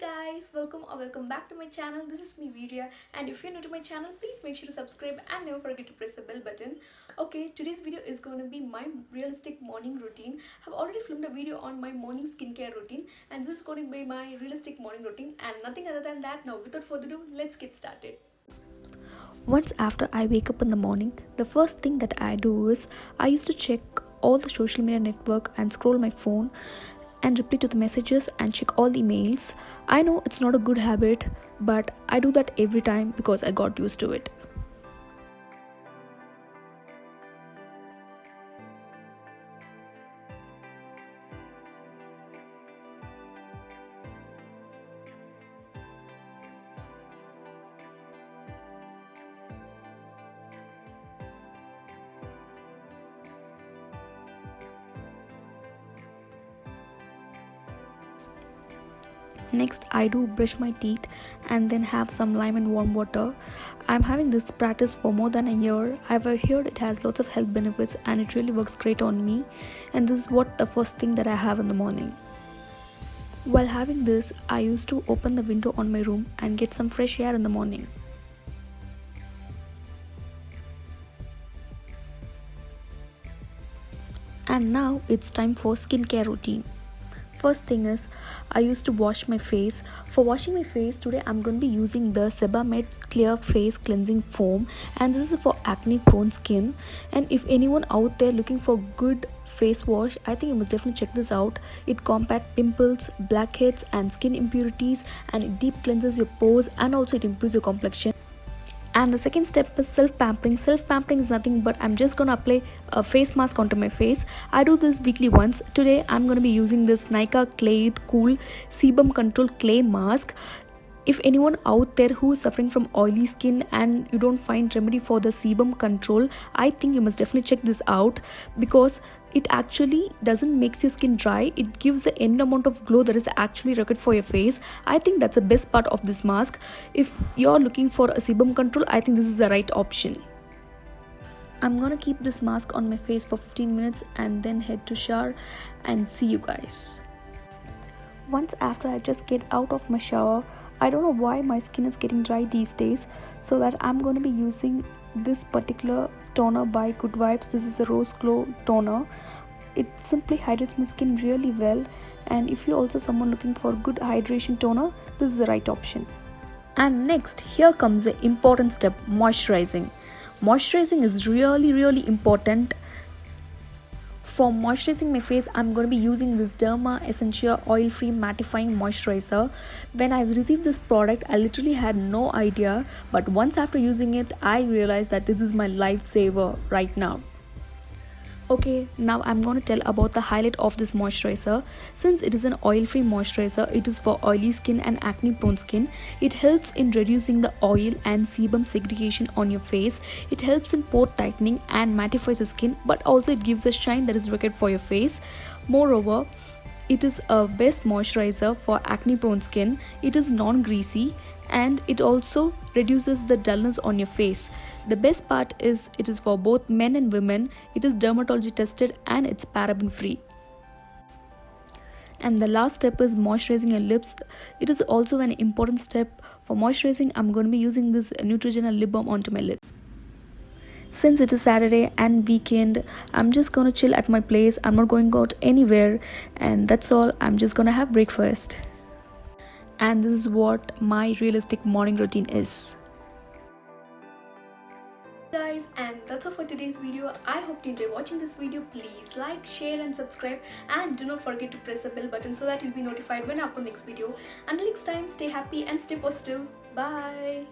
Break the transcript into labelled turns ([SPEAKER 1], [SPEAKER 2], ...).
[SPEAKER 1] guys, welcome back to my channel. This is me Veeriya, and if you're new to my channel, please make sure to subscribe and never forget to press the bell button. Okay, today's video is going to be my realistic morning routine. I've already filmed a video on my morning skincare routine, and this is going to be my realistic morning routine and nothing other than that. Now without further ado, let's get started. Once after I wake up in the morning, the first thing that I do is I used to check all the social media network and scroll my phone and reply to the messages and check all the emails. I know it's not a good habit, but I do that every time because I got used to it. Next, I do brush my teeth and then have some lime and warm water. I'm having this practice for more than a year. I've heard it has lots of health benefits and it really works great on me. And this is what the first thing that I have in the morning. While having this, I used to open the window on my room and get some fresh air in the morning. And now it's time for skincare routine. First thing is, I used to wash my face. For washing my face, today I'm going to be using the Sebamed Clear Face Cleansing Foam, and this is for acne prone skin. And if anyone out there looking for good face wash, I think you must definitely check this out. It combats pimples, blackheads and skin impurities, and it deep cleanses your pores, and also it improves your complexion. And the second step is self-pampering. Self-pampering is nothing but I'm just going to apply a face mask onto my face. I do this weekly once. Today I'm going to be using this Nykaa Clay Cool Sebum Control Clay Mask. If anyone out there who is suffering from oily skin and you don't find remedy for the sebum control, I think you must definitely check this out, because it actually doesn't make your skin dry. It gives the end amount of glow that is actually required for your face. I think that's the best part of this mask. If you're looking for a sebum control, I think this is the right option. I'm gonna keep this mask on my face for 15 minutes and then head to shower and see you guys. Once after I just get out of my shower, I don't know why my skin is getting dry these days, so that I'm going to be using this particular toner by Good Vibes. This is the Rose Glow toner. It simply hydrates my skin really well, and if you're also someone looking for good hydration toner, this is the right option. And next, here comes the important step, moisturizing. Moisturizing is really important. For moisturizing my face, I'm going to be using this Derma Essentia Oil-Free Mattifying Moisturizer. When I received this product, I literally had no idea, but once after using it, I realized that this is my lifesaver right now. Okay, now I'm going to tell about the highlight of this moisturizer. Since it is an oil-free moisturizer, it is for oily skin and acne-prone skin. It helps in reducing the oil and sebum segregation on your face. It helps in pore tightening and mattifies your skin, but also it gives a shine that is required for your face. Moreover, it is a best moisturizer for acne-prone skin. It is non-greasy, and it also reduces the dullness on your face. The best part is it is for both men and women. It is dermatology tested and it's paraben free. And the last step is moisturizing your lips. It is also an important step. For moisturizing, I'm going to be using this Neutrogena lip balm onto my lips. Since it is Saturday and weekend, I'm just gonna chill at my place. I'm not going out anywhere, and that's all. I'm just gonna have breakfast. And this is what my realistic morning routine is. Guys, and that's all for today's video. I hope you enjoy watching this video. Please like, share and subscribe, and do not forget to press the bell button so that you'll be notified when I upload next video. Until next time, stay happy and stay positive. Bye.